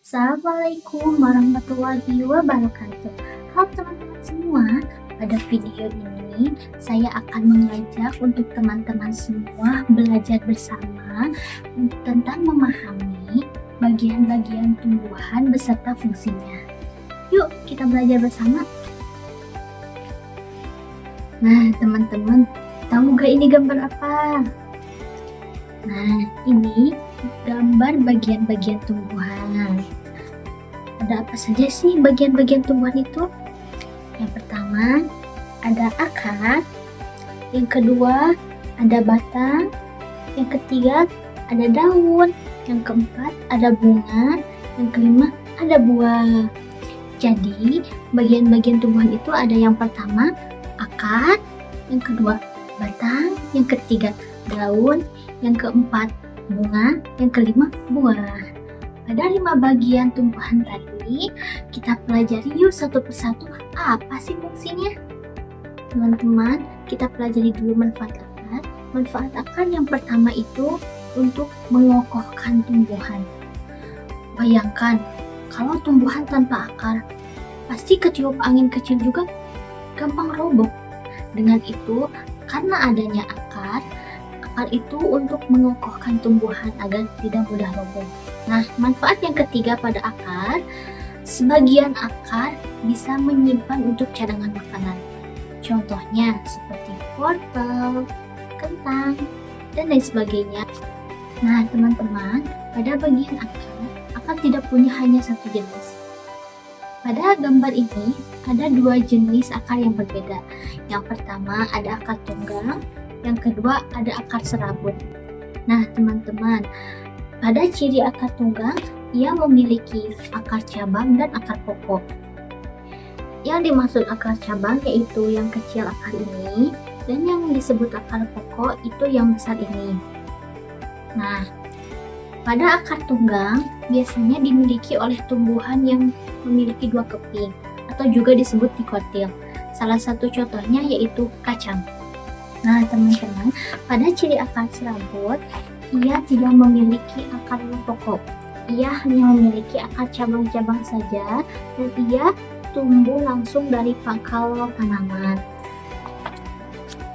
Assalamualaikum warahmatullahi wabarakatuh. Halo teman-teman semua, pada video ini saya akan mengajak untuk teman-teman semua belajar bersama tentang memahami bagian-bagian tumbuhan beserta fungsinya. Yuk kita belajar bersama. Nah teman-teman, tahu gak ini gambar apa? Nah ini gambar bagian-bagian tumbuhan. Ada apa saja sih bagian-bagian tumbuhan itu? Yang pertama ada akar, yang kedua ada batang, yang ketiga ada daun, yang keempat ada bunga, yang kelima ada buah. Jadi bagian-bagian tumbuhan itu ada yang pertama akar, yang kedua batang, yang ketiga daun, yang keempat bunga, yang kelima buah. Pada 5 bagian tumbuhan tadi, kita pelajari yuk satu persatu apa sih fungsinya. Teman-teman, kita pelajari dulu manfaat akar. Manfaat akar yang pertama itu untuk mengokohkan tumbuhan. Bayangkan, kalau tumbuhan tanpa akar, pasti ketiup angin kecil juga gampang roboh. Dengan itu, karena adanya akar itu untuk mengokohkan tumbuhan agar tidak mudah roboh. Nah, manfaat yang ketiga pada akar, sebagian akar bisa menyimpan untuk cadangan makanan. Contohnya seperti wortel, kentang, dan lain sebagainya. Nah, teman-teman, pada bagian akar tidak punya hanya satu jenis. Pada gambar ini ada 2 jenis akar yang berbeda. Yang pertama ada akar tunggal, yang kedua ada akar serabut. Nah, teman-teman, pada ciri akar tunggal, ia memiliki akar cabang dan akar pokok. Yang dimaksud akar cabang yaitu yang kecil akar ini, dan yang disebut akar pokok itu yang besar ini. Nah, pada akar tunggal biasanya dimiliki oleh tumbuhan yang memiliki 2 keping atau juga disebut dikotil. Salah satu contohnya yaitu kacang. Nah, teman-teman, pada ciri akar serabut, ia tidak memiliki akar pokok. Ia hanya memiliki akar cabang-cabang saja dan ia tumbuh langsung dari pangkal tanaman.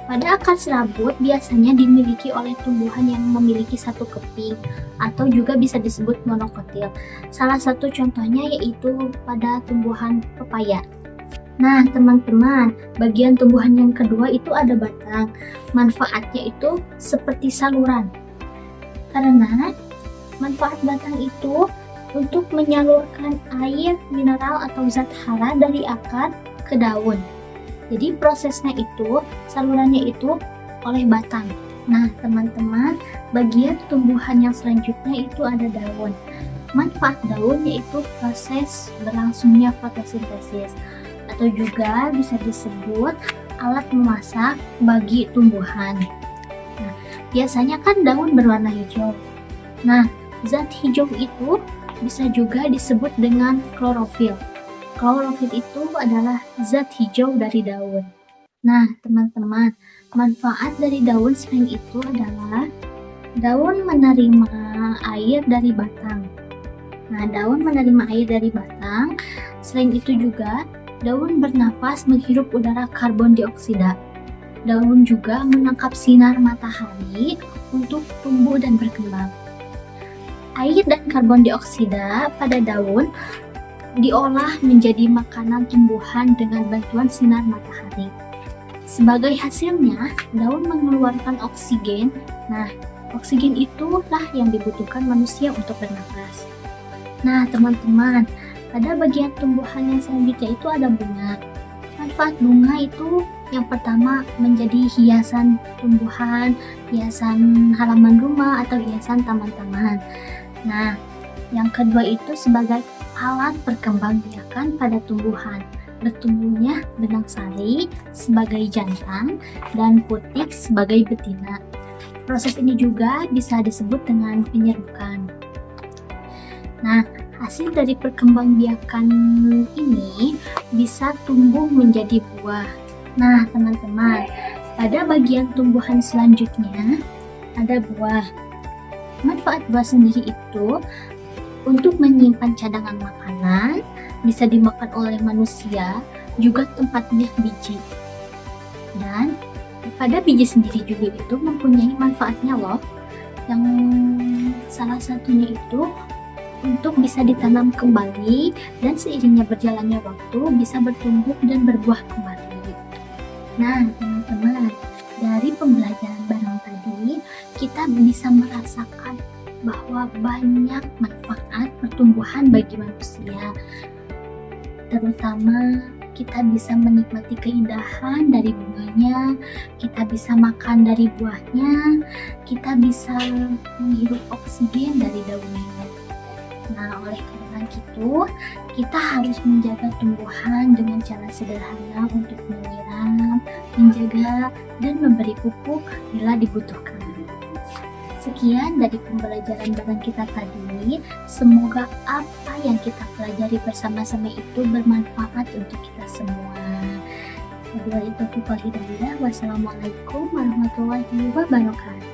Pada akar serabut biasanya dimiliki oleh tumbuhan yang memiliki 1 keping atau juga bisa disebut monokotil. Salah satu contohnya yaitu pada tumbuhan pepaya. Nah, teman-teman, bagian tumbuhan yang kedua itu ada batang. Manfaatnya itu seperti saluran. Karena manfaat batang itu untuk menyalurkan air, mineral atau zat hara dari akar ke daun. Jadi prosesnya itu, salurannya itu oleh batang. Nah, teman-teman, bagian tumbuhan yang selanjutnya itu ada daun. Manfaat daun yaitu proses berlangsungnya fotosintesis, atau juga bisa disebut alat memasak bagi tumbuhan. Nah, biasanya kan daun berwarna hijau. Nah, zat hijau itu bisa juga disebut dengan klorofil. Klorofil itu adalah zat hijau dari daun. Nah, teman-teman, manfaat dari daun selain itu adalah daun menerima air dari batang. Nah, daun menerima air dari batang. Selain itu juga daun bernapas menghirup udara karbon dioksida. Daun juga menangkap sinar matahari untuk tumbuh dan berkembang. Air dan karbon dioksida pada daun diolah menjadi makanan tumbuhan dengan bantuan sinar matahari. Sebagai hasilnya, daun mengeluarkan oksigen. Nah, oksigen itulah yang dibutuhkan manusia untuk bernapas. Nah, teman-teman, pada bagian tumbuhan yang selanjutnya itu ada bunga. Manfaat bunga itu yang pertama menjadi hiasan tumbuhan, hiasan halaman rumah atau hiasan taman-taman. Nah, yang kedua itu sebagai alat perkembangbiakan pada tumbuhan. Bertumbuhnya benang sari sebagai jantan dan putik sebagai betina. Proses ini juga bisa disebut dengan penyerukan. Nah, hasil dari perkembangbiakan ini bisa tumbuh menjadi buah. Nah, teman-teman, pada bagian tumbuhan selanjutnya ada buah. Manfaat buah sendiri itu Untuk menyimpan cadangan makanan, bisa dimakan oleh manusia, juga tempatnya biji. Dan pada biji sendiri juga itu mempunyai manfaatnya loh. Yang salah satunya itu untuk bisa ditanam kembali dan seiringnya berjalannya waktu bisa bertumbuh dan berbuah kembali. Nah, teman-teman, dari pembelajaran bareng tadi, kita bisa merasakan bahwa banyak manfaat pertumbuhan bagi manusia. Terutama kita bisa menikmati keindahan dari bunganya, kita bisa makan dari buahnya, kita bisa menghirup oksigen dari daunnya. Nah, oleh karena itu, kita harus menjaga tumbuhan dengan cara sederhana untuk menyiram, menjaga, dan memberi pupuk bila dibutuhkan. Sekian dari pembelajaran bareng kita tadi. Semoga apa yang kita pelajari bersama-sama itu bermanfaat untuk kita semua. Wabillahi taufiq wal hidayah. Wassalamualaikum warahmatullahi wabarakatuh.